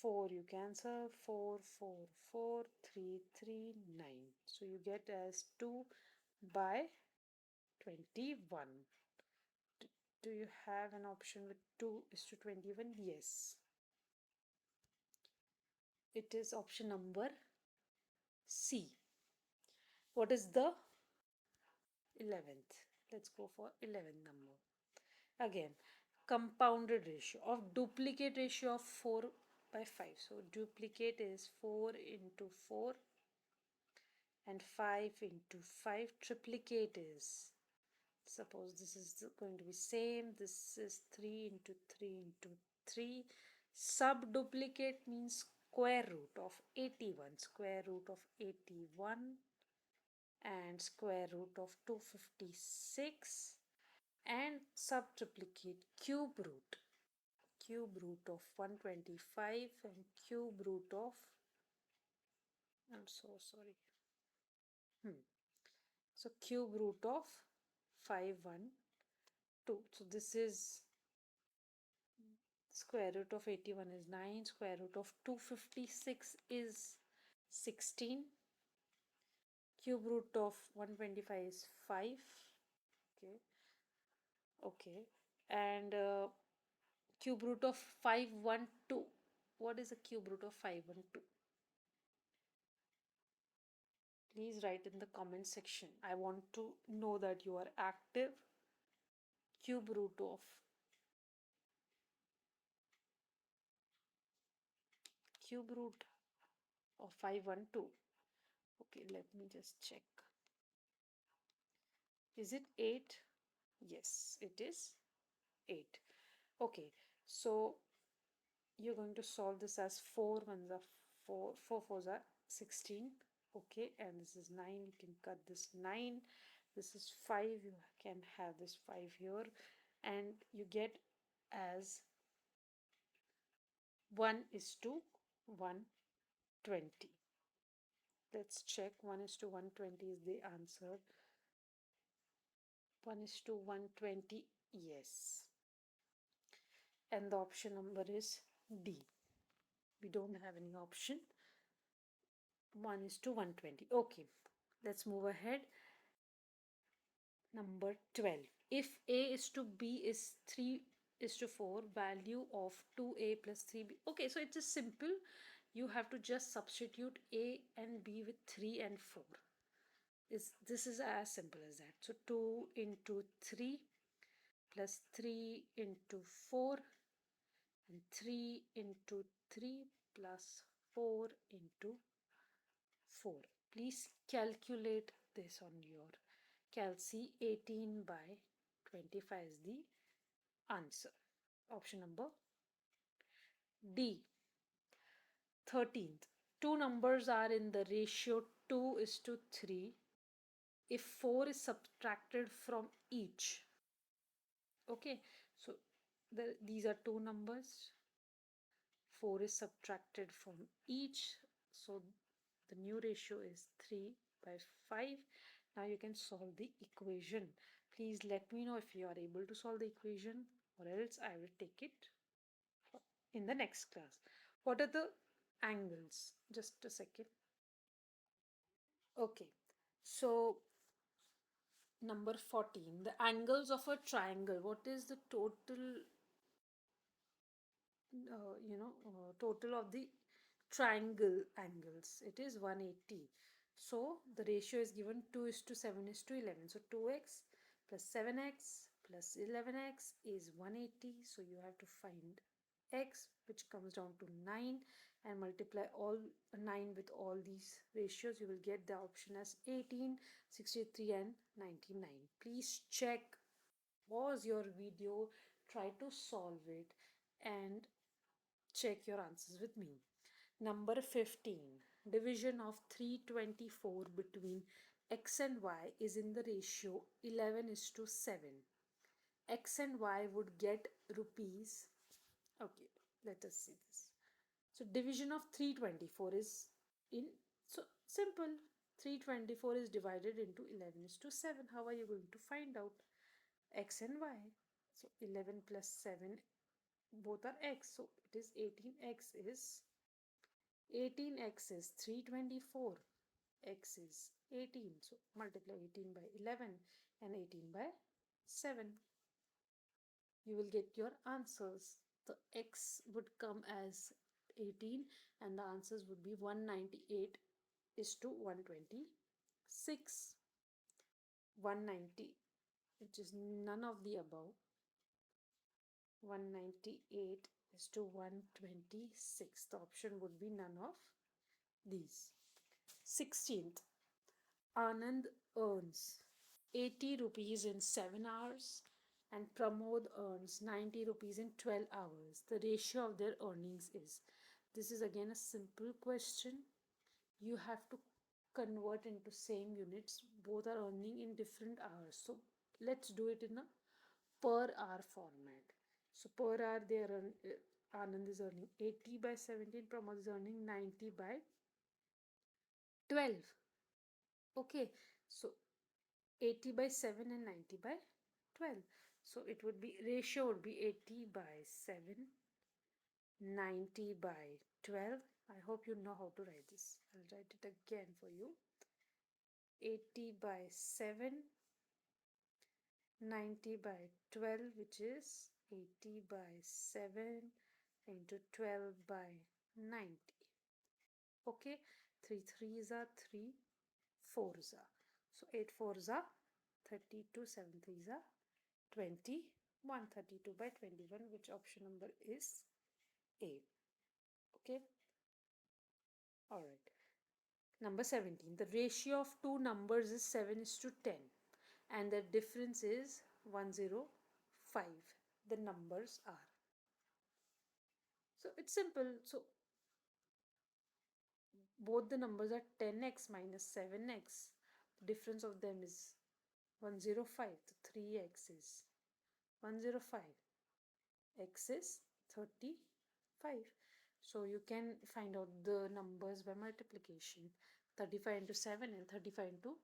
4 you cancel, 4, 4, 4, 3, 3, 9. So you get as 2 by 21. Do you have an option with 2 is to 21? Yes. It is option number C. What is the 11th? Let's go for 11th number. Again, compounded ratio of duplicate ratio of 4 by 5. So duplicate is 4 into 4 and 5 into 5. Triplicate is, suppose this is going to be same, this is 3 into 3 into 3. Subduplicate means square root of 81, square root of 81 and square root of 256, and subtriplicate cube root of 125 and cube root of, I'm so sorry, so cube root of 512. So this is square root of 81 is 9, square root of 256 is 16, cube root of 125 is 5. Okay, and cube root of 512. What is the cube root of 512? Please write in the comment section. I want to know that you are active. Cube root of 512. Okay, let me just check. Is it 8? Yes, it is 8. Okay, so you're going to solve this as 4 ones are 4, 4 fours are 16. Okay, and this is 9. You can cut this 9. This is 5. You can have this 5 here, and you get as 1 is to 120. Let's check. 1 is to 120 is the answer. 1:120, yes. And the option number is D. We don't have any option. 1:120. Okay, let's move ahead. Number 12. If A is to B is 3:4, value of 2A plus 3B. Okay, so it is simple. You have to just substitute A and B with 3 and 4. This is as simple as that. So 2 into 3 plus 3 into 4 and 3 into 3 plus 4 into 4. Please calculate this on your calci. 18 by 25 is the answer. Option number D. 13th. Two numbers are in the ratio 2:3 if 4 is subtracted from each. Okay, so these are two numbers. 4 is subtracted from each, so the new ratio is 3/5. Now you can solve the equation. Please let me know if you are able to solve the equation, or else I will take it in the next class. What are the angles? Just a second. Okay, so number 14, the angles of a triangle. What is the total total of the triangle angles? It is 180. So the ratio is given 2:7:11. So 2x plus 7x plus 11x is 180. So you have to find x, which comes down to 9, and multiply all 9 with all these ratios. You will get the option as 18, 63 and 99. Please check, pause your video, try to solve it, and check your answers with me. Number 15. Division of 324 between x and y is in the ratio 11:7. X and y would get rupees. Okay, let us see this. So division of 324 is in, so simple. 324 is divided into 11:7. How are you going to find out x and y? So 11 plus 7, both are x, so it is 18x is 324, x is 18, so multiply 18 by 11 and 18 by 7. You will get your answers. The x would come as 18 and the answers would be 198 is to 126. 190, which is none of the above. 198 is to 126. The option would be none of these. 16th. Anand earns 80 rupees in 7 hours and Pramod earns 90 rupees in 12 hours. The ratio of their earnings is. This is again a simple question. You have to convert into same units. Both are earning in different hours. So let's do it in a per hour format. So per hour Anand is earning 80 by 17, Pramod is earning 90 by 12. Okay, so 80 by 7 and 90 by 12. So it would be, ratio would be 80 by 7, 90 by 12. I hope you know how to write this. I'll write it again for you. 80 by 7, 90 by 12, which is 80 by 7 into 12 by 90. Okay, 3 3s are 3 4s are. So 8 4s are 32, 7 3s are 21. 32 by 21, which option number is A. Okay, alright. Number 17. The ratio of two numbers is 7:10 and the difference is 105. The numbers are. So it's simple. So both the numbers are 10x minus 7x. The difference of them is 105. So 3x is 105. X is 35. So you can find out the numbers by multiplication. 35 into 7 and 35 into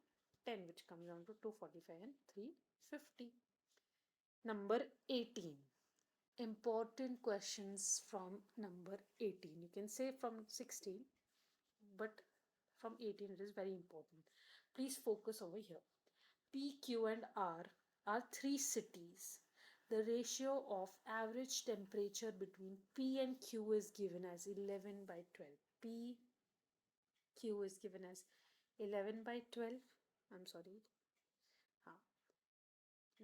10, which comes down to 245 and 350. Number 18. Important questions from number 18. You can say from 16, but from 18 it is very important. Please focus over here. P, Q, and R are three cities. The ratio of average temperature between P and Q is given as 11 by 12. P, Q is given as 11 by 12. I'm sorry.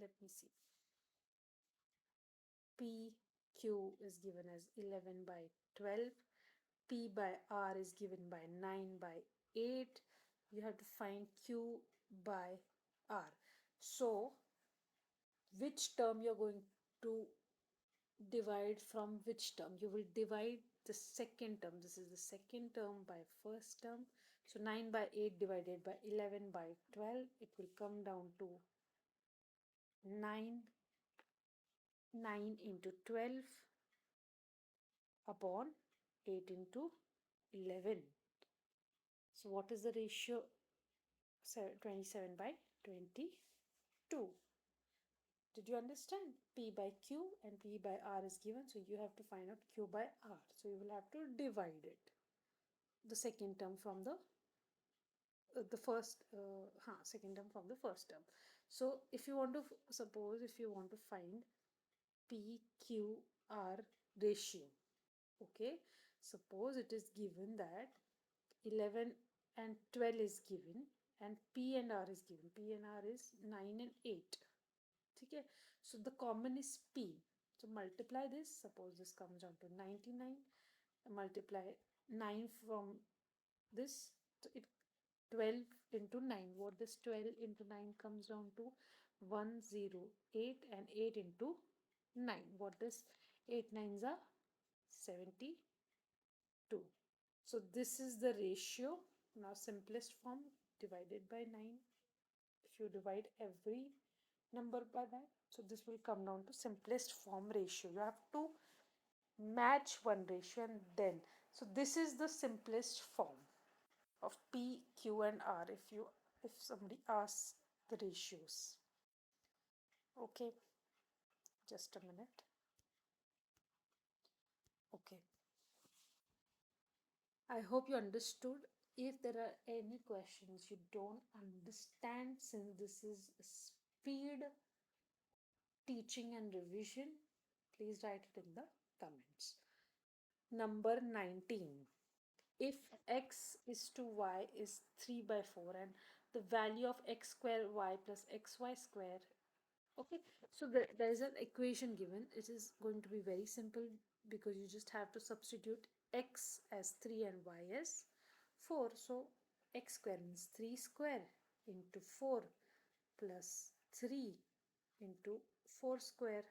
Let me see. P, Q is given as 11 by 12. P by R is given by 9 by 8. You have to find Q by R. So, which term you're going to divide from which term? You will divide the second term. This is the second term by first term. So 9 by 8 divided by 11 by 12. It will come down to 9. 9 into 12 upon 8 into 11. So what is the ratio? 27 by 22. Did you understand? P by Q and P by R is given, so you have to find out Q by R. So you will have to divide it. The second term from second term from the first term. So if you want to, suppose if you want to find P, Q, R ratio, okay, suppose it is given that 11 and 12 is given and P and R is given. P and R is 9 and 8. Okay, so the common is P. So multiply this. Suppose this comes down to 99. Multiply 9 from this. So it 12 into 9. What this 12 into 9 comes down to? 108, and 8 into 9. What this 8 nines are? 72. So this is the ratio. Now simplest form, divided by 9. If you divide every number by that, so this will come down to simplest form ratio. You have to match one ratio and then. So this is the simplest form of P, Q, and R if somebody asks the ratios. Okay, just a minute. Okay. I hope you understood. If there are any questions you don't understand, since this is speed teaching and revision, please write it in the comments. Number 19. If x is to y is 3 by 4 and the value of x square y plus xy square, okay, so there is an equation given. It is going to be very simple because you just have to substitute x as 3 and y as 4. So x square means 3 square into 4 plus 3 into 4 square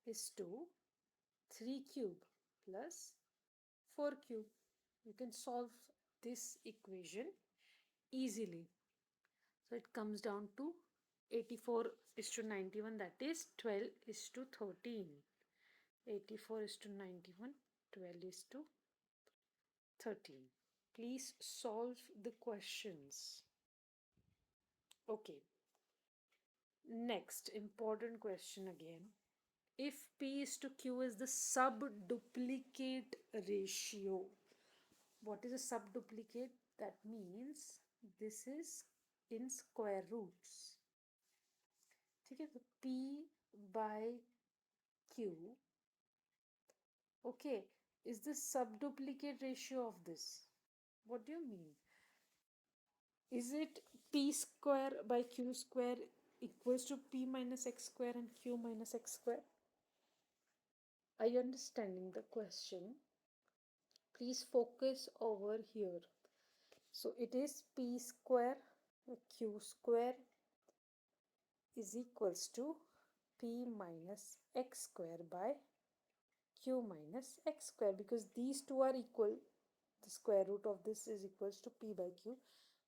is to 3 cube plus 4 cube. You can solve this equation easily. So it comes down to 84 is to 91, that is 12 is to 13. 84 is to 91, 12 is to 13. Please solve the questions. Okay. Next important question again. If P is to Q is the subduplicate ratio. What is a subduplicate? That means this is in square roots. Okay, so P by Q, okay, is the subduplicate ratio of this. What do you mean? Is it P square by Q square equals to P minus X square and Q minus X square? Are you understanding the question? Please focus over here. So it is P square Q square is equals to P minus X square by Q minus X square, because these two are equal. The square root of this is equals to P by Q.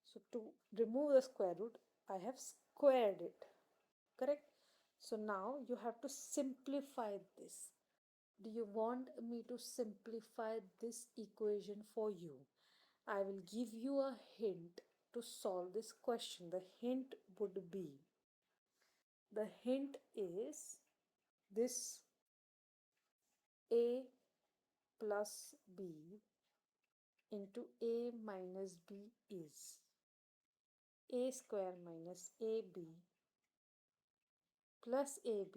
So to remove the square root, I have squared it. Correct? So now you have to simplify this. Do you want me to simplify this equation for you? I will give you a hint to solve this question. The hint is this a plus b into a minus b is a square minus ab plus ab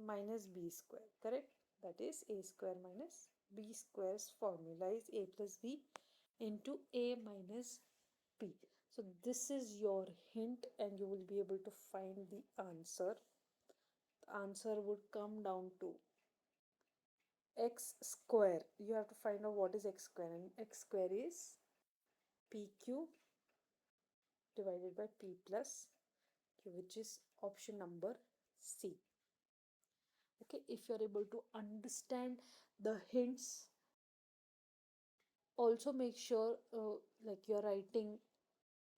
minus b square, correct? That is a square minus b square's formula is a plus b into a minus b. So this is your hint and you will be able to find the answer. The answer would come down to x square. You have to find out what is x square, and x square is pq divided by p plus q, which is option number C. Okay, if you're able to understand the hints, also make sure like you're writing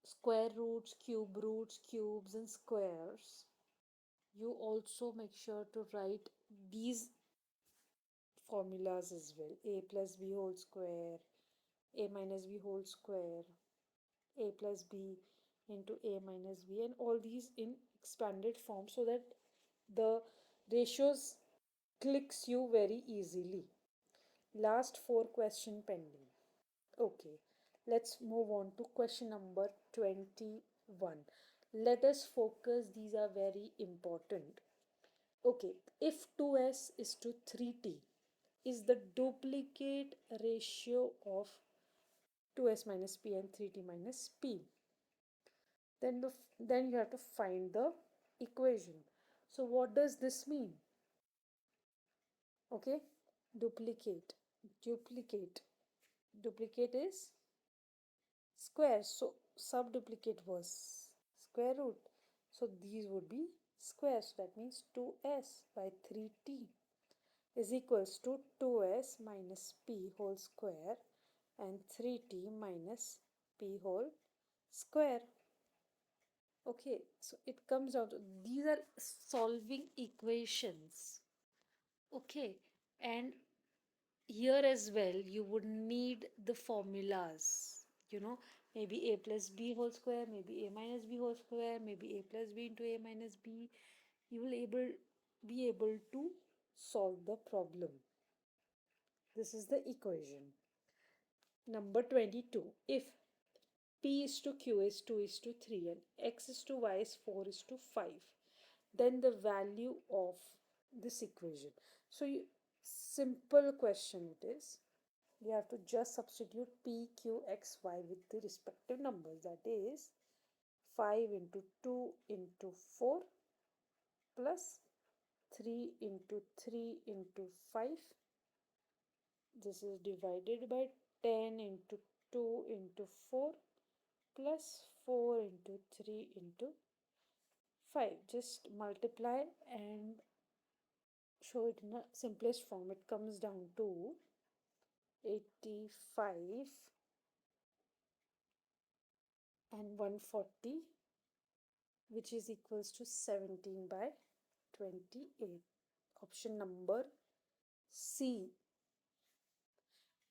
square roots, cube roots, cubes and squares. You also make sure to write these formulas as well: a plus b whole square, a minus b whole square, a plus b into a minus b, and all these in expanded form so that the ratios clicks you very easily. Last four question pending. Okay, let's move on to question number 21. Let us focus, these are very important. Okay, if 2s is to 3t is the duplicate ratio of 2s minus p and 3t minus p, then you have to find the equation. So what does this mean? Okay, duplicate, duplicate, duplicate is square, so subduplicate was square root, so these would be squares. So that means 2s by 3t is equals to 2s minus p whole square and 3t minus p whole square. Okay, so it comes out, these are solving equations. Okay, and here as well you would need the formulas, maybe a plus b whole square, maybe a minus b whole square, maybe a plus b into a minus b. You will be able to solve the problem. This is the equation. Number 22. If p is to q is 2 is to 3 and x is to y is 4 is to 5, then the value of this equation. So simple question it is. You have to just substitute p, q, x, y with the respective numbers. That is 5 into 2 into 4 plus 3 into 3 into 5. This is divided by 10 into 2 into 4 plus 4 into 3 into 5. Just multiply and show it in a simplest form. It comes down to 85 and 140, which is equals to 17 by 28. Option number C.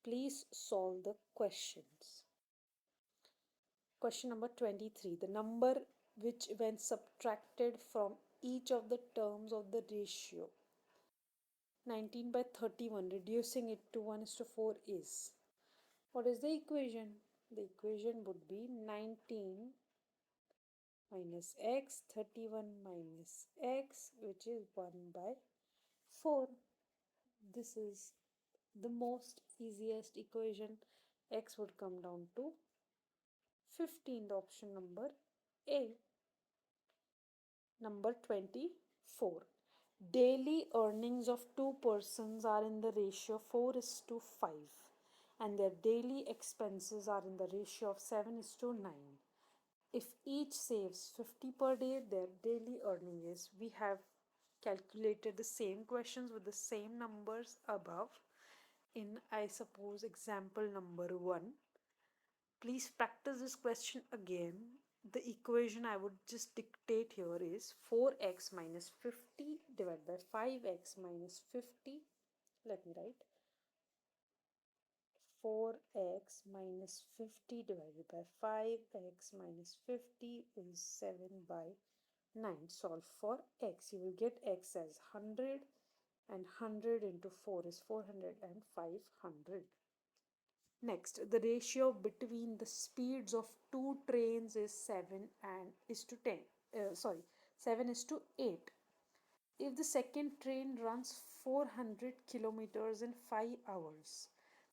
Please solve the questions. Question number 23. The number which when subtracted from each of the terms of the ratio 19 by 31, reducing it to 1:4 is. What is the equation? The equation would be 19 minus x, 31 minus x, which is 1 by 4. This is the most easiest equation. X would come down to 15, the option number A. Number 24. Daily earnings of two persons are in the ratio 4 is to 5 and their daily expenses are in the ratio of 7 is to 9. If each saves 50 per day, their daily earning is. We have calculated the same questions with the same numbers above in, I suppose, example number 1. Please practice this question again. The equation I would just dictate here is 4x minus 50 divided by 5x minus 50. Let me write 4x minus 50 divided by 5x minus 50 is 7 by 9. Solve for x. You will get x as 100 and 100 into 4 is 400 and 500. Next, the ratio between the speeds of two trains is 7 and is to 10. 7 is to 8. If the second train runs 400 kilometers in 5 hours,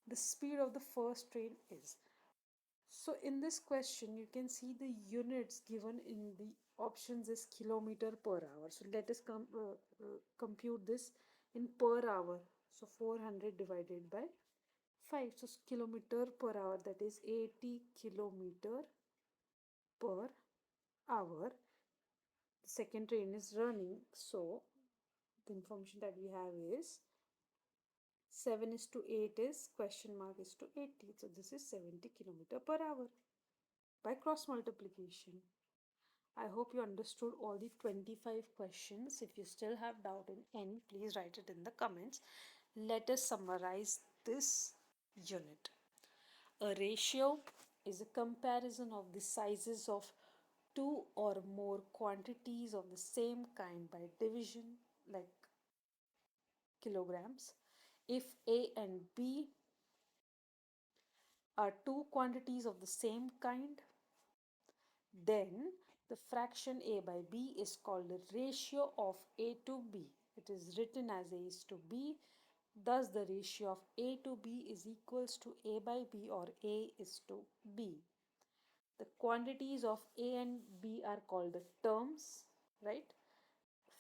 the speed of the first train is. So in this question, you can see the units given in the options is kilometer per hour. So let us compute this in per hour. So 400 divided by 5. So kilometer per hour, that is 80 kilometer per hour. The second train is running. So the information that we have is 7 is to 8 is question mark is to 80. So this is 70 kilometer per hour by cross multiplication. I hope you understood all the 25 questions. If you still have doubt in any, please write it in the comments. Let us summarize this unit. A ratio is a comparison of the sizes of two or more quantities of the same kind by division, like kilograms. If A and B are two quantities of the same kind, then the fraction A by B is called the ratio of A to B. It is written as A is to B. Thus, the ratio of A to B is equals to A by B, or A is to B. The quantities of A and B are called the terms, right?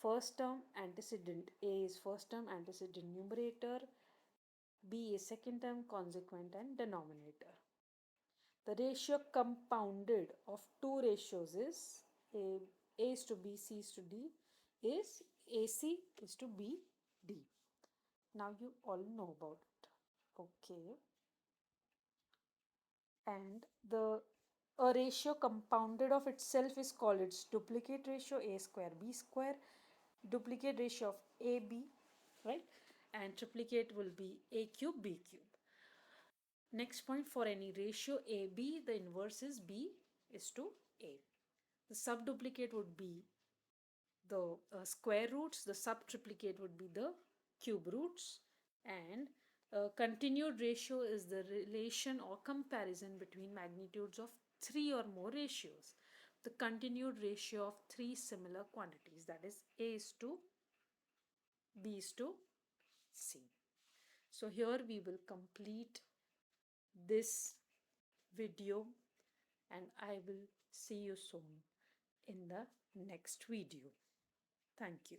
First term, antecedent. A is first term, antecedent, numerator. B is second term, consequent, and denominator. The ratio compounded of two ratios is A is to B, C is to D, is AC is to BD. Now you all know about it. Okay. And the a ratio compounded of itself is called its duplicate ratio, A square B square. Duplicate ratio of AB, right? And triplicate will be A cube B cube. Next point, for any ratio AB, the inverse is B is to A. The subduplicate would be the square roots, the subtriplicate would be the cube roots, and continued ratio is the relation or comparison between magnitudes of three or more ratios. The continued ratio of three similar quantities, that is A is to B is to C. So here we will complete this video, and I will see you soon in the next video. Thank you.